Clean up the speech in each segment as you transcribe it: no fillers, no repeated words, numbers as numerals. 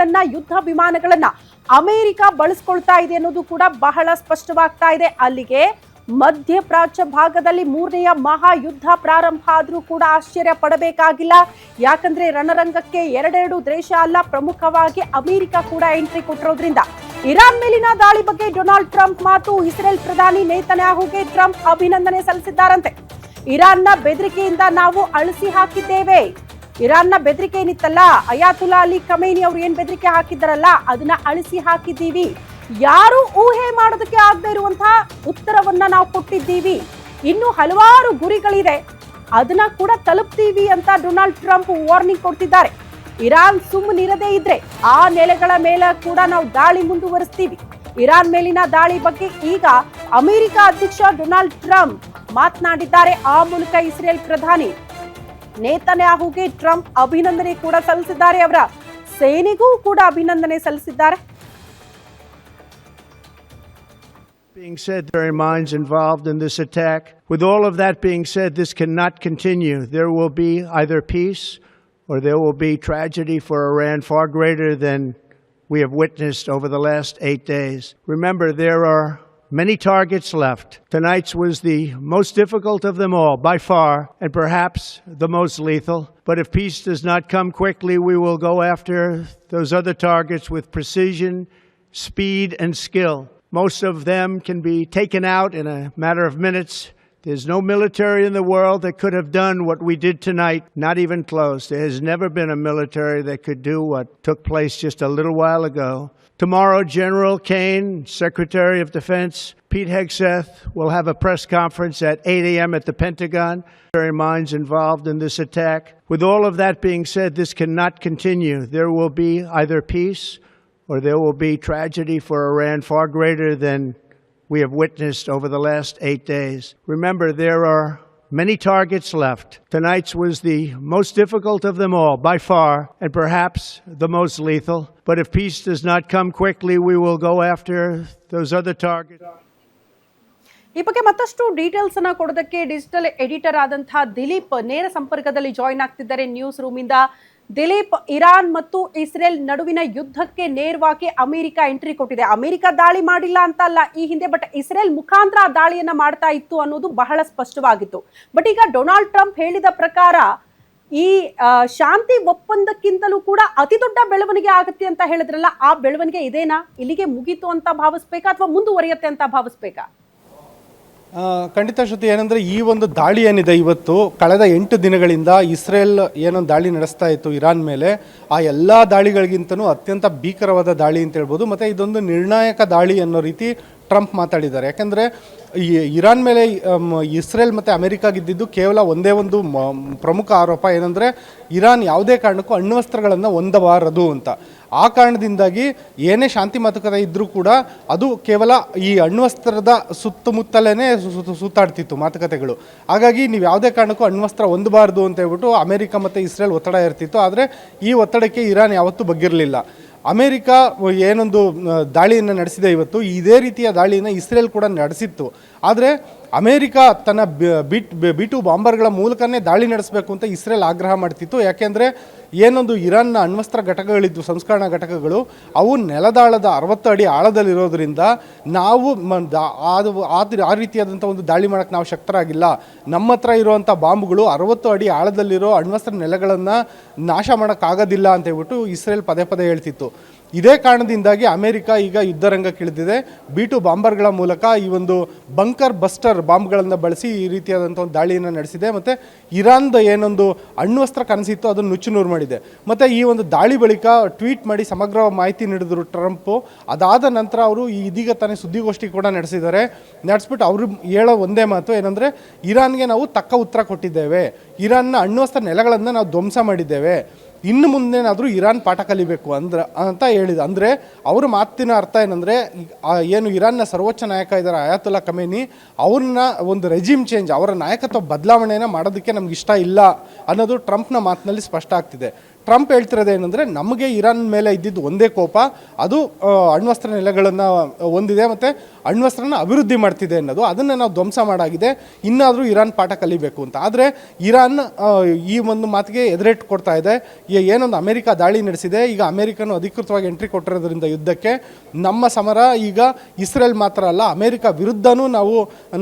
ವಿಮಾನಗಳನ್ನ ಯುದ್ಧ ವಿಮಾನಗಳನ್ನ ಅಮೆರಿಕ ಬಳಸ್ಕೊಳ್ತಾ ಇದೆ ಅನ್ನೋದು ಕೂಡ ಬಹಳ ಸ್ಪಷ್ಟವಾಗ್ತಾ ಇದೆ. ಅಲ್ಲಿಗೆ ಮಧ್ಯಪ್ರಾಚ್ಯ ಭಾಗದಲ್ಲಿ 3ನೇ ಮಹಾಯುದ್ಧ ಪ್ರಾರಂಭ ಆದ್ರೂ ಕೂಡ ಆಶ್ಚರ್ಯ ಪಡಬೇಕಾಗಿಲ್ಲ. ಯಾಕಂದ್ರೆ ರಣರಂಗಕ್ಕೆ ಎರಡೆರಡು ದೇಶ ಅಲ್ಲ, ಪ್ರಮುಖವಾಗಿ ಅಮೆರಿಕ ಕೂಡ ಎಂಟ್ರಿ ಕೊಟ್ಟಿರೋದ್ರಿಂದ. ಇರಾನ್ ಮೇಲಿನ ದಾಳಿ ಬಗ್ಗೆ ಡೊನಾಲ್ಡ್ ಟ್ರಂಪ್ ಮಾತು. ಇಸ್ರೇಲ್ ಪ್ರಧಾನಿ ನೇತನ್ಯಾಹುಗೆ ಟ್ರಂಪ್ ಅಭಿನಂದನೆ ಸಲ್ಲಿಸಿದ್ದಾರಂತೆ. ಇರಾನ್ನ ಬೆದರಿಕೆಯಿಂದ ನಾವು ಅಳಿಸಿ ಹಾಕಿದ್ದೇವೆ. ಇರಾನ್ನ ಬೆದರಿಕೆ ಏನಿತ್ತಲ್ಲ, ಅಯಾತುಲ್ಲಾ ಅಲಿ ಖಮೇನಿ ಅವರು ಏನ್ ಬೆದರಿಕೆ ಹಾಕಿದ್ದಾರಲ್ಲ, ಅದನ್ನ ಅಳಿಸಿ ಹಾಕಿದ್ದೀವಿ. ಯಾರು ಊಹೆ ಮಾಡೋದಕ್ಕೆ ಆಗದೆ ಇರುವಂತಹ ಉತ್ತರವನ್ನ ನಾವು ಕೊಟ್ಟಿದ್ದೀವಿ. ಇನ್ನು ಹಲವಾರು ಗುರಿಗಳಿದೆ, ಅದನ್ನ ಕೂಡ ತಲುಪ್ತೀವಿ ಅಂತ ಡೊನಾಲ್ಡ್ ಟ್ರಂಪ್ ವಾರ್ನಿಂಗ್ ಕೊಡ್ತಿದ್ದಾರೆ. ಇರಾನ್ ಸುಮ್ಮನಿರದೇ ಇದ್ರೆ ಆ ನೆಲೆಗಳ ಮೇಲೆ ಕೂಡ ನಾವು ದಾಳಿ ಮುಂದುವರಿಸ್ತೀವಿ. ಇರಾನ್ ಮೇಲಿನ ದಾಳಿ ಬಗ್ಗೆ ಈಗ ಅಮೆರಿಕ ಅಧ್ಯಕ್ಷ ಡೊನಾಲ್ಡ್ ಟ್ರಂಪ್ ಮಾತನಾಡಿದ್ದಾರೆ. ಆ ಮೂಲಕ ಇಸ್ರೇಲ್ ಪ್ರಧಾನಿ ನೇತನ್ಯಾಹುಗೆ ಟ್ರಂಪ್ ಅಭಿನಂದನೆ ಕೂಡ ಸಲ್ಲಿಸಿದ್ದಾರೆ. ಅವರ ಸೇನೆಗೂ ಕೂಡ ಅಭಿನಂದನೆ ಸಲ್ಲಿಸಿದ್ದಾರೆ. Being said, there are minds involved in this attack. With all of that being said, this cannot continue. There will be either peace or there will be tragedy for Iran far greater than we have witnessed over the last 8 days. Remember, there are many targets left. Tonight's was the most difficult of them all, by far, and perhaps the most lethal. But if peace does not come quickly, we will go after those other targets with precision, speed, and skill. Most of them can be taken out in a matter of minutes. There's no military in the world that could have done what we did tonight, not even close. There has never been a military that could do what took place just a little while ago. Tomorrow, General Kane, Secretary of Defense, Pete Hegseth will have a press conference at 8 a.m. at the Pentagon. There are minds involved in this attack. With all of that being said, this cannot continue. There will be either peace or there will be tragedy for Iran far greater than we have witnessed over the last 8 days. Remember, there are many targets left. Tonight's was the most difficult of them all, by far, and perhaps the most lethal. But if peace does not come quickly, we will go after those other targets. ಈ ಬಗ್ಗೆ ಮತ್ತಷ್ಟು details ಅನ್ನ ಕೊಡೋದಕ್ಕೆ digital editor ಆದಂತಹ ದಿಲೀಪ್ ನೇರ ಸಂಪರ್ಕದಲ್ಲಿ join ಆಗ್ತಿದ್ದಾರೆ news room ಇಂದ. ದಿಲೀಪ್, ಇರಾನ್ ಮತ್ತು ಇಸ್ರೇಲ್ ನಡುವಿನ ಯುದ್ಧಕ್ಕೆ ನೇರವಾಗಿ ಅಮೆರಿಕ ಎಂಟ್ರಿ ಕೊಟ್ಟಿದೆ. ಅಮೆರಿಕ ದಾಳಿ ಮಾಡಿಲ್ಲ ಅಂತ ಅಲ್ಲ ಈ ಹಿಂದೆ, ಬಟ್ ಇಸ್ರೇಲ್ ಮುಖಾಂತರ ದಾಳಿಯನ್ನ ಮಾಡ್ತಾ ಇತ್ತು ಅನ್ನೋದು ಬಹಳ ಸ್ಪಷ್ಟವಾಗಿತ್ತು. ಬಟ್ ಈಗ ಡೊನಾಲ್ಡ್ ಟ್ರಂಪ್ ಹೇಳಿದ ಪ್ರಕಾರ ಈ ಶಾಂತಿ ಒಪ್ಪಂದಕ್ಕಿಂತಲೂ ಕೂಡ ಅತಿ ದೊಡ್ಡ ಬೆಳವಣಿಗೆ ಆಗುತ್ತೆ ಅಂತ ಹೇಳಿದ್ರಲ್ಲ, ಆ ಬೆಳವಣಿಗೆ ಇದೇನಾ? ಇಲ್ಲಿಗೆ ಮುಗೀತು ಅಂತ ಭಾವಿಸ್ಬೇಕಾ ಅಥವಾ ಮುಂದುವರಿಯುತ್ತೆ ಅಂತ ಭಾವಿಸ್ಬೇಕಾ? ಖಂಡಿತ ಶ್ರುತಿ, ಏನಂದರೆ ಈ ಒಂದು ದಾಳಿ ಏನಿದೆ ಇವತ್ತು ಕಳೆದ 8 ದಿನಗಳಿಂದ ಇಸ್ರೇಲ್ ಏನೊಂದು ದಾಳಿ ನಡೆಸ್ತಾ ಇತ್ತು ಇರಾನ್ ಮೇಲೆ, ಆ ಎಲ್ಲ ದಾಳಿಗಳಿಗಿಂತನೂ ಅತ್ಯಂತ ಭೀಕರವಾದ ದಾಳಿ ಅಂತ ಹೇಳ್ಬೋದು. ಮತ್ತು ಇದೊಂದು ನಿರ್ಣಾಯಕ ದಾಳಿ ಅನ್ನೋ ರೀತಿ ಟ್ರಂಪ್ ಮಾತಾಡಿದ್ದಾರೆ. ಯಾಕೆಂದರೆ ಈ ಇರಾನ್ ಮೇಲೆ ಇಸ್ರೇಲ್ ಮತ್ತು ಅಮೆರಿಕಾಗಿದ್ದಿದ್ದು ಕೇವಲ ಒಂದೇ ಒಂದು ಪ್ರಮುಖ ಆರೋಪ ಏನಂದರೆ ಇರಾನ್ ಯಾವುದೇ ಕಾರಣಕ್ಕೂ ಅಣ್ವಸ್ತ್ರಗಳನ್ನು ಹೊಂದಬಾರದು ಅಂತ. ಆ ಕಾರಣದಿಂದಾಗಿ ಏನೇ ಶಾಂತಿ ಮಾತುಕತೆ ಇದ್ದರೂ ಕೂಡ ಅದು ಕೇವಲ ಈ ಅಣ್ವಸ್ತ್ರದ ಸುತ್ತಮುತ್ತಲೇ ಸುತ್ತಾಡ್ತಿತ್ತು ಮಾತುಕತೆಗಳು. ಹಾಗಾಗಿ ನೀವು ಯಾವುದೇ ಕಾರಣಕ್ಕೂ ಅಣ್ವಸ್ತ್ರ ಹೊಂದಬಾರ್ದು ಅಂತ ಹೇಳ್ಬಿಟ್ಟು ಅಮೆರಿಕ ಮತ್ತು ಇಸ್ರೇಲ್ ಒತ್ತಡ ಇರ್ತಿತ್ತು. ಆದರೆ ಈ ಒತ್ತಡಕ್ಕೆ ಇರಾನ್ ಯಾವತ್ತೂ ಬಗ್ಗಿರಲಿಲ್ಲ. ಅಮೆರಿಕ ಏನೊಂದು ದಾಳಿಯನ್ನು ನಡೆಸಿದೆ ಇವತ್ತು, ಇದೇ ರೀತಿಯ ದಾಳಿಯನ್ನು ಇಸ್ರೇಲ್ ಕೂಡ ನಡೆಸಿತ್ತು. ಆದರೆ ಅಮೆರಿಕ ತನ್ನ B-2 ಬಾಂಬರ್ಗಳ ಮೂಲಕನೇ ದಾಳಿ ನಡೆಸಬೇಕು ಅಂತ ಇಸ್ರೇಲ್ ಆಗ್ರಹ ಮಾಡ್ತಿತ್ತು. ಯಾಕೆಂದರೆ ಏನೊಂದು ಇರಾನ್ನ ಅಣ್ವಸ್ತ್ರ ಘಟಕಗಳಿದ್ದು, ಸಂಸ್ಕರಣಾ ಘಟಕಗಳು, ಅವು ನೆಲದಾಳದ 60 ಅಡಿ ಆಳದಲ್ಲಿರೋದ್ರಿಂದ ನಾವು ಆ ರೀತಿಯಾದಂಥ ಒಂದು ದಾಳಿ ಮಾಡೋಕ್ಕೆ ನಾವು ಶಕ್ತರಾಗಿಲ್ಲ. ನಮ್ಮ ಹತ್ರ ಇರುವಂಥ ಬಾಂಬ್ಗಳು 60 ಅಡಿ ಆಳದಲ್ಲಿರೋ ಅಣ್ವಸ್ತ್ರ ನೆಲೆಗಳನ್ನು ನಾಶ ಮಾಡೋಕ್ಕಾಗೋದಿಲ್ಲ ಅಂತ ಹೇಳ್ಬಿಟ್ಟು ಇಸ್ರೇಲ್ ಪದೇ ಪದೇ ಹೇಳ್ತಿತ್ತು. ಇದೇ ಕಾರಣದಿಂದಾಗಿ ಅಮೆರಿಕ ಈಗ ಯುದ್ಧರಂಗಕ್ಕಿಳಿದಿದೆ. B-2 ಬಾಂಬರ್ಗಳ ಮೂಲಕ ಈ ಒಂದು ಬಂಕರ್ ಬಸ್ಟರ್ ಬಾಂಬ್ಗಳನ್ನು ಬಳಸಿ ಈ ರೀತಿಯಾದಂಥ ಒಂದು ದಾಳಿಯನ್ನು ನಡೆಸಿದೆ. ಮತ್ತು ಇರಾನ್ದ ಏನೊಂದು ಅಣ್ವಸ್ತ್ರ ಕನಸಿತ್ತು ಅದನ್ನು ನುಚ್ಚುನೂರು ಮಾಡಿದೆ. ಮತ್ತು ಈ ಒಂದು ದಾಳಿ ಬಳಿಕ ಟ್ವೀಟ್ ಮಾಡಿ ಸಮಗ್ರ ಮಾಹಿತಿ ನೀಡಿದರು ಟ್ರಂಪು. ಅದಾದ ನಂತರ ಅವರು ಇದೀಗ ತಾನೇ ಸುದ್ದಿಗೋಷ್ಠಿ ಕೂಡ ನಡೆಸಿಬಿಟ್ಟು ಅವರು ಹೇಳೋ ಒಂದೇ ಮಾತು ಏನಂದರೆ, ಇರಾನ್ಗೆ ನಾವು ತಕ್ಕ ಉತ್ತರ ಕೊಟ್ಟಿದ್ದೇವೆ, ಇರಾನ್ನ ಅಣ್ವಸ್ತ್ರ ನೆಲೆಗಳನ್ನು ನಾವು ಧ್ವಂಸ ಮಾಡಿದ್ದೇವೆ, ಇನ್ನು ಮುಂದೇನಾದರೂ ಇರಾನ್ ಪಾಠ ಕಲಿಬೇಕು ಅಂತ ಹೇಳಿದ. ಅಂದರೆ ಅವರ ಮಾತಿನ ಅರ್ಥ ಏನಂದರೆ, ಏನು ಇರಾನ್ನ ಸರ್ವೋಚ್ಚ ನಾಯಕ ಇದ್ದಾರೆ ಅಯಾತುಲ್ಲಾ ಖಮೇನಿ, ಅವ್ರನ್ನ ಒಂದು ರೆಜಿಮ್ ಚೇಂಜ್, ಅವರ ನಾಯಕತ್ವ ಬದಲಾವಣೆಯನ್ನು ಮಾಡೋದಕ್ಕೆ ನಮ್ಗೆ ಇಷ್ಟ ಇಲ್ಲ ಅನ್ನೋದು ಟ್ರಂಪ್ನ ಮಾತಿನಲ್ಲಿ ಸ್ಪಷ್ಟ ಆಗ್ತಿದೆ. ಟ್ರಂಪ್ ಹೇಳ್ತಿರೋದು ಏನಂದರೆ ನಮಗೆ ಇರಾನ್ ಮೇಲೆ ಇದ್ದಿದ್ದು ಒಂದೇ ಕೋಪ, ಅದು ಅಣ್ವಸ್ತ್ರ ನೆಲೆಗಳನ್ನು ಹೊಂದಿದೆ ಮತ್ತು ಅಣ್ವಸ್ತ್ರನ ಅಭಿವೃದ್ಧಿ ಮಾಡ್ತಿದೆ ಅನ್ನೋದು, ಅದನ್ನು ನಾವು ಧ್ವಂಸ ಮಾಡಾಗಿದೆ, ಇನ್ನಾದರೂ ಇರಾನ್ ಪಾಠ ಕಲಿಬೇಕು ಅಂತ. ಆದರೆ ಇರಾನ್ ಈ ಒಂದು ಮಾತಿಗೆ ಎದುರೇಟ್ ಕೊಡ್ತಾ ಇದೆ. ಏನೊಂದು ಅಮೆರಿಕ ದಾಳಿ ನಡೆಸಿದೆ, ಈಗ ಅಮೆರಿಕನು ಅಧಿಕೃತವಾಗಿ ಎಂಟ್ರಿ ಕೊಟ್ಟಿರೋದ್ರಿಂದ ಯುದ್ಧಕ್ಕೆ ನಮ್ಮ ಸಮರ ಈಗ ಇಸ್ರೇಲ್ ಮಾತ್ರ ಅಲ್ಲ, ಅಮೆರಿಕ ವಿರುದ್ಧನೂ ನಾವು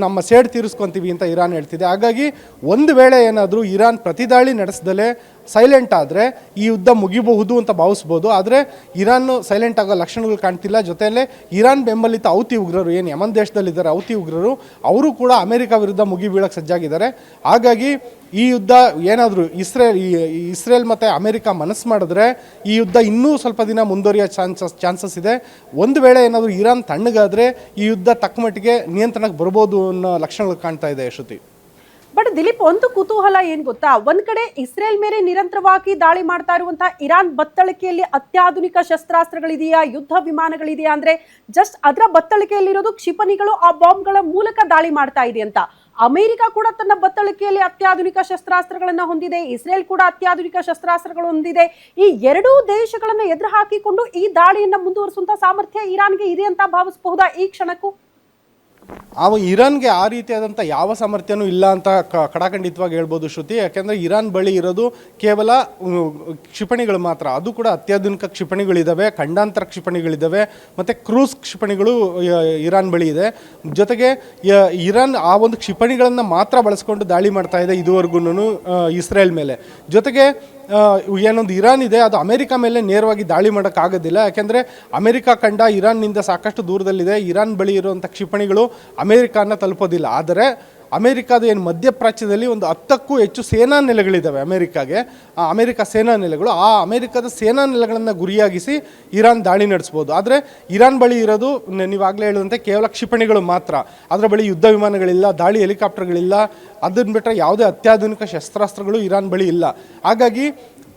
ನಮ್ಮ ಸೇಡು ತೀರಿಸ್ಕೊತೀವಿ ಅಂತ ಇರಾನ್ ಹೇಳ್ತಿದೆ. ಹಾಗಾಗಿ ಒಂದು ವೇಳೆ ಏನಾದರೂ ಇರಾನ್ ಪ್ರತಿದಾಳಿ ನಡೆಸ್ದಲೇ ಸೈಲೆಂಟ್ ಆದರೆ ಈ ಯುದ್ಧ ಮುಗಿಬಹುದು ಅಂತ ಭಾವಿಸ್ಬೋದು. ಆದರೆ ಇರಾನ್ ಸೈಲೆಂಟ್ ಆಗೋ ಲಕ್ಷಣಗಳು ಕಾಣ್ತಿಲ್ಲ. ಜೊತೆಯಲ್ಲೇ ಇರಾನ್ ಬೆಂಬಲಿತ ಹೌತಿ ಉಗ್ರರು ಏನು ಯಮನ್ ದೇಶದಲ್ಲಿದ್ದಾರೆ, ಹೌತಿ ಉಗ್ರರು, ಅವರು ಕೂಡ ಅಮೆರಿಕ ವಿರುದ್ಧ ಮುಗಿ ಬೀಳಕ್ಕೆ ಸಜ್ಜಾಗಿದ್ದಾರೆ. ಹಾಗಾಗಿ ಈ ಯುದ್ಧ ಏನಾದರೂ ಇಸ್ರೇಲ್ ಮತ್ತು ಅಮೆರಿಕ ಮನಸ್ಸು ಮಾಡಿದ್ರೆ ಈ ಯುದ್ಧ ಇನ್ನೂ ಸ್ವಲ್ಪ ದಿನ ಮುಂದುವರಿಯೋ ಚಾನ್ಸಸ್ ಇದೆ. ಒಂದು ವೇಳೆ ಏನಾದರೂ ಇರಾನ್ ತಣ್ಣಗಾದರೆ ಈ ಯುದ್ಧ ತಕ್ಕಮಟ್ಟಿಗೆ ನಿಯಂತ್ರಣಕ್ಕೆ ಬರ್ಬೋದು ಅನ್ನೋ ಲಕ್ಷಣಗಳು ಕಾಣ್ತಾ ಇದೆ ಶ್ರುತಿ. ಬಟ್ ದಿಲೀಪ್, ಒಂದು ಕುತೂಹಲ ಏನ್ ಗೊತ್ತಾ, ಒಂದ್ ಕಡೆ ಇಸ್ರೇಲ್ ಮೇಲೆ ನಿರಂತರವಾಗಿ ದಾಳಿ ಮಾಡ್ತಾ ಇರುವಂತಹ ಇರಾನ್ ಬತ್ತಳಿಕೆಯಲ್ಲಿ ಅತ್ಯಾಧುನಿಕ ಶಸ್ತ್ರಾಸ್ತ್ರಗಳಿದೆಯಾ, ಯುದ್ಧ ವಿಮಾನಗಳಿದೆಯಾ ಅಂದ್ರೆ ಜಸ್ಟ್ ಅದರ ಬತ್ತಳಿಕೆಯಲ್ಲಿರೋದು ಕ್ಷಿಪಣಿಗಳು, ಆ ಬಾಂಬ್ಗಳ ಮೂಲಕ ದಾಳಿ ಮಾಡ್ತಾ ಇದೆ ಅಂತ. ಅಮೆರಿಕ ಕೂಡ ತನ್ನ ಬತ್ತಳಿಕೆಯಲ್ಲಿ ಅತ್ಯಾಧುನಿಕ ಶಸ್ತ್ರಾಸ್ತ್ರಗಳನ್ನ ಹೊಂದಿದೆ, ಇಸ್ರೇಲ್ ಕೂಡ ಅತ್ಯಾಧುನಿಕ ಶಸ್ತ್ರಾಸ್ತ್ರಗಳು ಹೊಂದಿದೆ. ಈ ಎರಡೂ ದೇಶಗಳನ್ನ ಎದುರು ಹಾಕಿಕೊಂಡು ಈ ದಾಳಿಯನ್ನ ಮುಂದುವರಿಸುವಂತ ಸಾಮರ್ಥ್ಯ ಇರಾನ್ಗೆ ಇದೆ ಅಂತ ಭಾವಿಸಬಹುದಾ ಈ ಕ್ಷಣಕ್ಕೂ? ಇರಾನ್ಗೆ ಆ ರೀತಿಯಾದಂಥ ಯಾವ ಸಾಮರ್ಥ್ಯನೂ ಇಲ್ಲ ಅಂತ ಕಡಾಖಂಡಿತವಾಗಿ ಹೇಳ್ಬೋದು ಶ್ರುತಿ. ಯಾಕೆಂದರೆ ಇರಾನ್ ಬಳಿ ಇರೋದು ಕೇವಲ ಕ್ಷಿಪಣಿಗಳು ಮಾತ್ರ, ಅದು ಕೂಡ ಅತ್ಯಾಧುನಿಕ ಕ್ಷಿಪಣಿಗಳಿದ್ದಾವೆ, ಖಂಡಾಂತರ ಕ್ಷಿಪಣಿಗಳಿದ್ದಾವೆ ಮತ್ತು ಕ್ರೂಸ್ ಕ್ಷಿಪಣಿಗಳು ಇರಾನ್ ಬಳಿ ಇದೆ. ಜೊತೆಗೆ ಇರಾನ್ ಆ ಒಂದು ಕ್ಷಿಪಣಿಗಳನ್ನು ಮಾತ್ರ ಬಳಸ್ಕೊಂಡು ದಾಳಿ ಮಾಡ್ತಾ ಇದೆ ಇದುವರೆಗೂ ಇಸ್ರೇಲ್ ಮೇಲೆ. ಜೊತೆಗೆ ಏನೊಂದು ಇರಾನ್ ಇದೆ, ಅದು ಅಮೆರಿಕ ಮೇಲೆ ನೇರವಾಗಿ ದಾಳಿ ಮಾಡೋಕ್ಕಾಗೋದಿಲ್ಲ. ಯಾಕೆಂದರೆ ಅಮೆರಿಕ ಖಂಡ ಇರಾನ್ನಿಂದ ಸಾಕಷ್ಟು ದೂರದಲ್ಲಿದೆ. ಇರಾನ್ ಬಳಿ ಇರುವಂಥ ಕ್ಷಿಪಣಿಗಳು ಅಮೆರಿಕನ ತಲುಪೋದಿಲ್ಲ. ಆದರೆ ಅಮೆರಿಕದ ಏನು ಮಧ್ಯಪ್ರಾಚ್ಯದಲ್ಲಿ ಒಂದು 10ಕ್ಕೂ ಹೆಚ್ಚು ಸೇನಾ ನೆಲೆಗಳಿದ್ದಾವೆ ಅಮೆರಿಕಾಗೆ, ಆ ಅಮೆರಿಕ ಸೇನಾ ನೆಲೆಗಳು. ಆ ಅಮೆರಿಕದ ಸೇನಾ ನೆಲೆಗಳನ್ನು ಗುರಿಯಾಗಿಸಿ ಇರಾನ್ ದಾಳಿ ನಡೆಸ್ಬೋದು. ಆದರೆ ಇರಾನ್ ಬಳಿ ಇರೋದು ನೀವಾಗಲೇ ಹೇಳಿದಂತೆ ಕೇವಲ ಕ್ಷಿಪಣಿಗಳು ಮಾತ್ರ. ಅದರ ಬಳಿ ಯುದ್ಧ ವಿಮಾನಗಳಿಲ್ಲ, ದಾಳಿ ಹೆಲಿಕಾಪ್ಟರ್ಗಳಿಲ್ಲ, ಅದನ್ನು ಬಿಟ್ಟರೆ ಯಾವುದೇ ಅತ್ಯಾಧುನಿಕ ಶಸ್ತ್ರಾಸ್ತ್ರಗಳು ಇರಾನ್ ಬಳಿ ಇಲ್ಲ. ಹಾಗಾಗಿ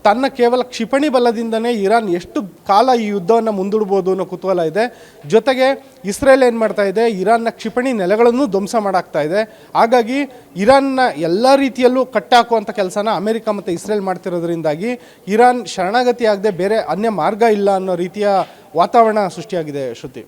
ತನ್ನ ಕೇವಲ ಕ್ಷಿಪಣಿ ಬಲದಿಂದನೇ ಇರಾನ್ ಎಷ್ಟು ಕಾಲ ಈ ಯುದ್ಧವನ್ನು ಮುಂದೂಡ್ಬೋದು ಅನ್ನೋ ಕುತೂಹಲ ಇದೆ. ಜೊತೆಗೆ ಇಸ್ರೇಲ್ ಏನು ಮಾಡ್ತಾ ಇದೆ, ಇರಾನ್ನ ಕ್ಷಿಪಣಿ ನೆಲೆಗಳನ್ನು ಧ್ವಂಸ ಮಾಡಾಕ್ತಾ ಇದೆ. ಹಾಗಾಗಿ ಇರಾನ್ನ ಎಲ್ಲ ರೀತಿಯಲ್ಲೂ ಕಟ್ಟಾಕುವಂಥ ಕೆಲಸನ ಅಮೆರಿಕ ಮತ್ತು ಇಸ್ರೇಲ್ ಮಾಡ್ತಿರೋದ್ರಿಂದಾಗಿ ಇರಾನ್ ಶರಣಾಗತಿ ಆಗದೆ ಬೇರೆ ಅನ್ಯ ಮಾರ್ಗ ಇಲ್ಲ ಅನ್ನೋ ರೀತಿಯ ವಾತಾವರಣ ಸೃಷ್ಟಿಯಾಗಿದೆ ಶ್ರುತಿ.